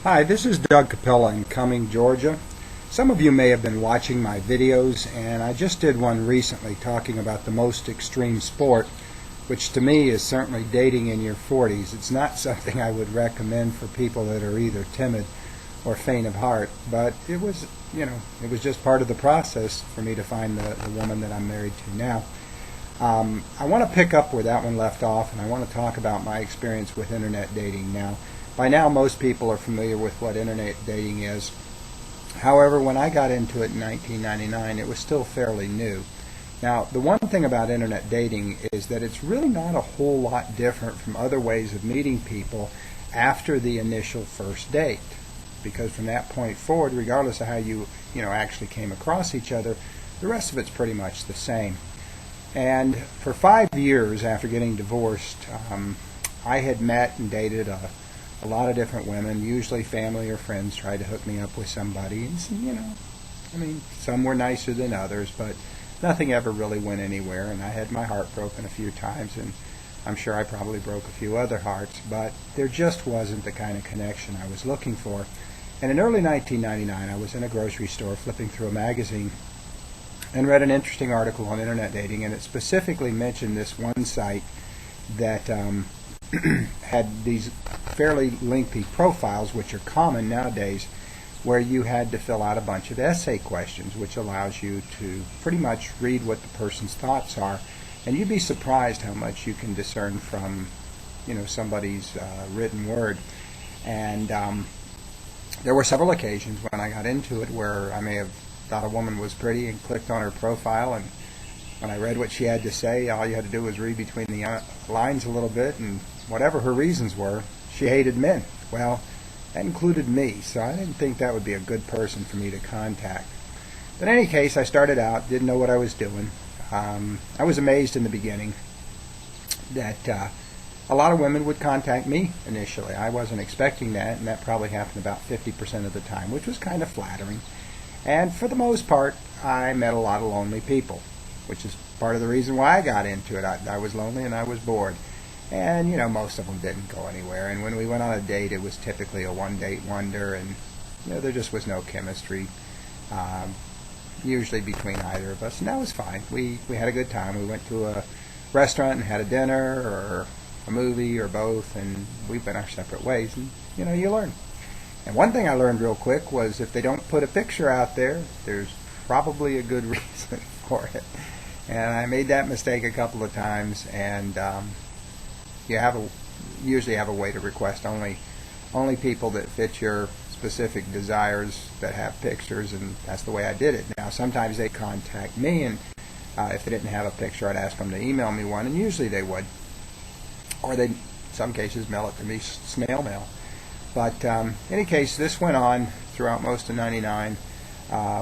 Hi, this is Doug Capella in Cumming, Georgia. Some of you may have been watching my videos, and I just did one recently talking about the most extreme sport, which to me is certainly dating in your 40s. It's not something I would recommend for people that are either timid or faint of heart, but it was just part of the process for me to find the woman that I'm married to now. I want to pick up where that one left off, and I want to talk about my experience with internet dating now. By now, most people are familiar with what internet dating is. However, when I got into it in 1999, it was still fairly new. Now, the one thing about internet dating is that it's really not a whole lot different from other ways of meeting people after the initial first date. Because from that point forward, regardless of how you actually came across each other, the rest of it's pretty much the same. And for 5 years after getting divorced, I had met and dated a lot of different women. Usually family or friends tried to hook me up with somebody. And, some were nicer than others, but nothing ever really went anywhere. And I had my heart broken a few times, and I'm sure I probably broke a few other hearts, but there just wasn't the kind of connection I was looking for. And in early 1999, I was in a grocery store flipping through a magazine and read an interesting article on internet dating, and it specifically mentioned this one site that had these fairly lengthy profiles, which are common nowadays, where you had to fill out a bunch of essay questions, which allows you to pretty much read what the person's thoughts are, and you'd be surprised how much you can discern from somebody's written word. And there were several occasions when I got into it where I may have thought a woman was pretty and clicked on her profile, and when I read what she had to say, all you had to do was read between the lines a little bit, and whatever her reasons were, she hated men. Well, that included me, so I didn't think that would be a good person for me to contact. But in any case, I started out, didn't know what I was doing. I was amazed in the beginning that a lot of women would contact me initially. I wasn't expecting that, and that probably happened about 50% of the time, which was kind of flattering. And for the most part, I met a lot of lonely people, which is part of the reason why I got into it. I was lonely and I was bored. And, most of them didn't go anywhere. And when we went on a date, it was typically a one-date wonder, and, there just was no chemistry, usually between either of us. And that was fine. We had a good time. We went to a restaurant and had a dinner or a movie or both, and we went our separate ways. And, you learn. And one thing I learned real quick was if they don't put a picture out there, there's probably a good reason for it. And I made that mistake a couple of times, and you usually have a way to request only people that fit your specific desires that have pictures, and that's the way I did it. Now, sometimes they contact me, and if they didn't have a picture, I'd ask them to email me one, and usually they would. Or they'd, in some cases, mail it to me, snail mail. But in any case, this went on throughout most of '99.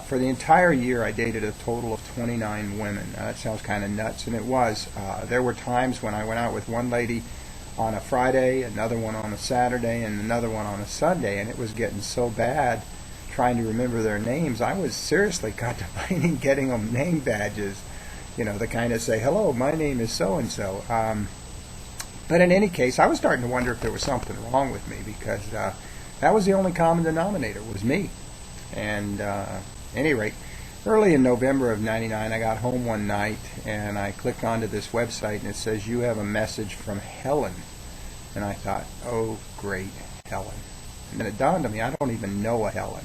For the entire year, I dated a total of 29 women. Now, that sounds kind of nuts, and it was. There were times when I went out with one lady on a Friday, another one on a Saturday, and another one on a Sunday, and it was getting so bad trying to remember their names. I was seriously contemplating getting them name badges, the kind that say, "Hello, my name is so-and-so." But in any case, I was starting to wonder if there was something wrong with me, because that was the only common denominator, was me. And at any rate, early in November of '99, I got home one night and I clicked onto this website, and it says, "You have a message from Helen." And I thought, oh, great, Helen. And then it dawned on me, I don't even know a Helen.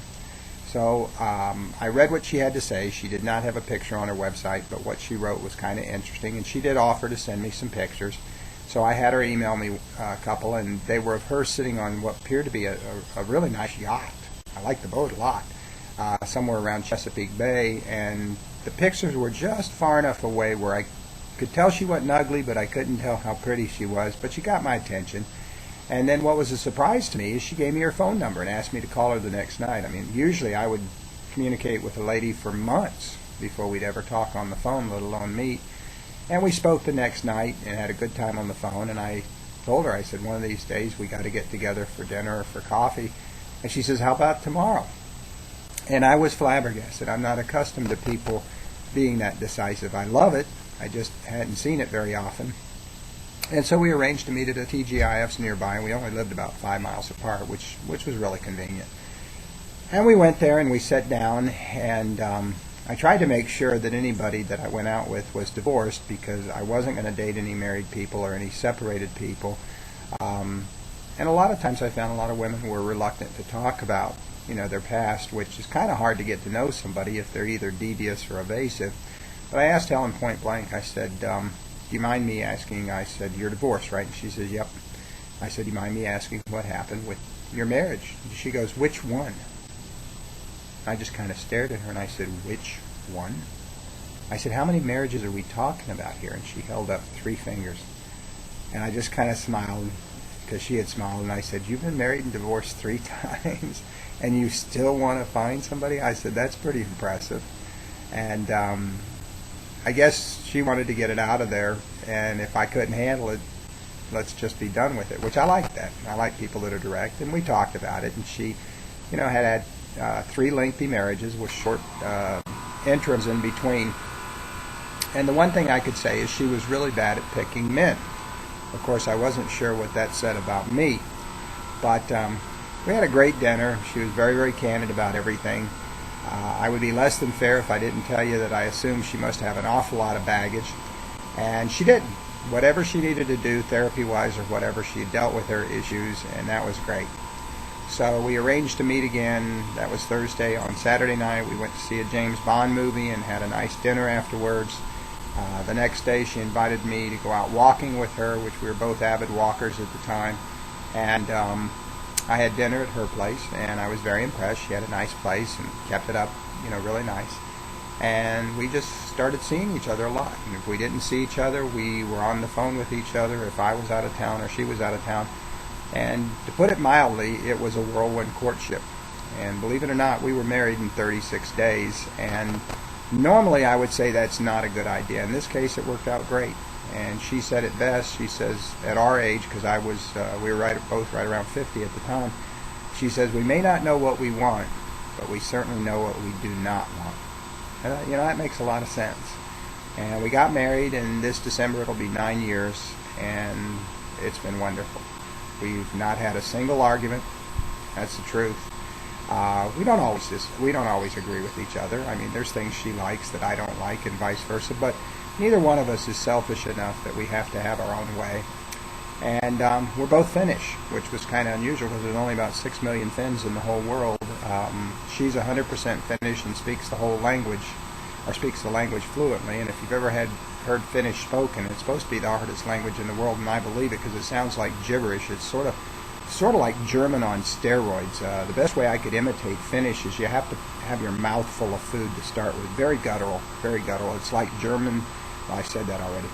So I read what she had to say. She did not have a picture on her website, but what she wrote was kind of interesting, and she did offer to send me some pictures. So I had her email me a couple, and they were of her sitting on what appeared to be a really nice yacht. I like the boat a lot. Somewhere around Chesapeake Bay, and the pictures were just far enough away where I could tell she wasn't ugly, but I couldn't tell how pretty she was, but she got my attention. And then what was a surprise to me is she gave me her phone number and asked me to call her the next night. Usually I would communicate with a lady for months before we'd ever talk on the phone, let alone meet. And we spoke the next night and had a good time on the phone, and I told her, I said, one of these days we got to get together for dinner or for coffee. And she says, "How about tomorrow?" And I was flabbergasted. I'm not accustomed to people being that decisive. I love it. I just hadn't seen it very often. And so we arranged to meet at a TGIF's nearby, and we only lived about 5 miles apart, which was really convenient. And we went there and we sat down, and I tried to make sure that anybody that I went out with was divorced, because I wasn't going to date any married people or any separated people. And a lot of times I found a lot of women who were reluctant to talk about, their past, which is kind of hard to get to know somebody if they're either devious or evasive. But I asked Helen point blank, I said, do you mind me asking, I said, you're divorced, right? And she says, yep. I said, do you mind me asking what happened with your marriage? And she goes, which one? I just kind of stared at her and I said, which one? I said, how many marriages are we talking about here? And she held up 3 fingers. And I just kind of smiled, because she had smiled, and I said, you've been married and divorced 3 times and you still want to find somebody? I said, that's pretty impressive. And I guess she wanted to get it out of there, and if I couldn't handle it, let's just be done with it, which I like that. I like people that are direct, and we talked about it, and she had 3 lengthy marriages with short interims in between. And the one thing I could say is she was really bad at picking men. Of course, I wasn't sure what that said about me, but we had a great dinner. She was very, very candid about everything. I would be less than fair if I didn't tell you that I assumed she must have an awful lot of baggage, and she didn't. Whatever she needed to do therapy-wise or whatever, she had dealt with her issues, and that was great. So we arranged to meet again. That was Thursday. On Saturday night, we went to see a James Bond movie and had a nice dinner afterwards. The next day, she invited me to go out walking with her, which we were both avid walkers at the time. And I had dinner at her place, and I was very impressed. She had a nice place and kept it up, really nice. And we just started seeing each other a lot. And if we didn't see each other, we were on the phone with each other if I was out of town or she was out of town. And to put it mildly, it was a whirlwind courtship. And believe it or not, we were married in 36 days. And normally I would say that's not a good idea. In this case, it worked out great. And she said it best. She says, at our age, because we were both right around 50 at the time, she says, we may not know what we want, but we certainly know what we do not want. And, that makes a lot of sense. And we got married, and this December it'll be 9 years, and it's been wonderful. We've not had a single argument. That's the truth. We don't always agree with each other. I mean, there's things she likes that I don't like, and vice versa. But neither one of us is selfish enough that we have to have our own way. And we're both Finnish, which was kind of unusual because there's only about 6 million Finns in the whole world. She's 100% Finnish and speaks the whole language, or speaks the language fluently. And if you've ever heard Finnish spoken, it's supposed to be the hardest language in the world, and I believe it because it sounds like gibberish. It's sort of like German on steroids. The best way I could imitate Finnish is you have to have your mouth full of food to start with. Very guttural, very guttural. It's like German. Well, I said that already.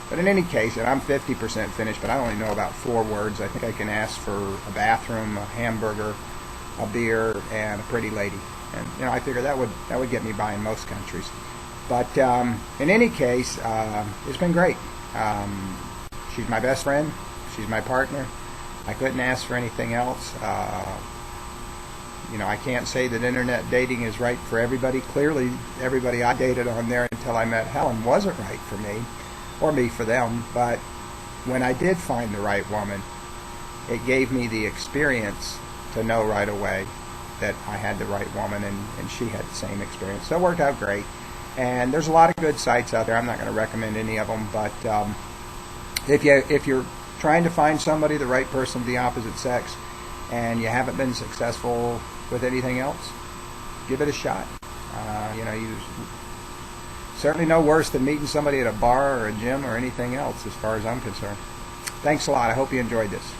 But in any case, and I'm 50% Finnish, but I only know about 4 words. I think I can ask for a bathroom, a hamburger, a beer, and a pretty lady. And I figure that would get me by in most countries. But in any case, it's been great. She's my best friend. She's my partner. I couldn't ask for anything else. I can't say that internet dating is right for everybody. Clearly, everybody I dated on there until I met Helen wasn't right for me, or me for them. But when I did find the right woman, it gave me the experience to know right away that I had the right woman, and she had the same experience. So it worked out great. And there's a lot of good sites out there. I'm not going to recommend any of them, but if you're trying to find somebody, the right person of the opposite sex, and you haven't been successful with anything else, give it a shot. You certainly no worse than meeting somebody at a bar or a gym or anything else as far as I'm concerned. Thanks a lot. I hope you enjoyed this.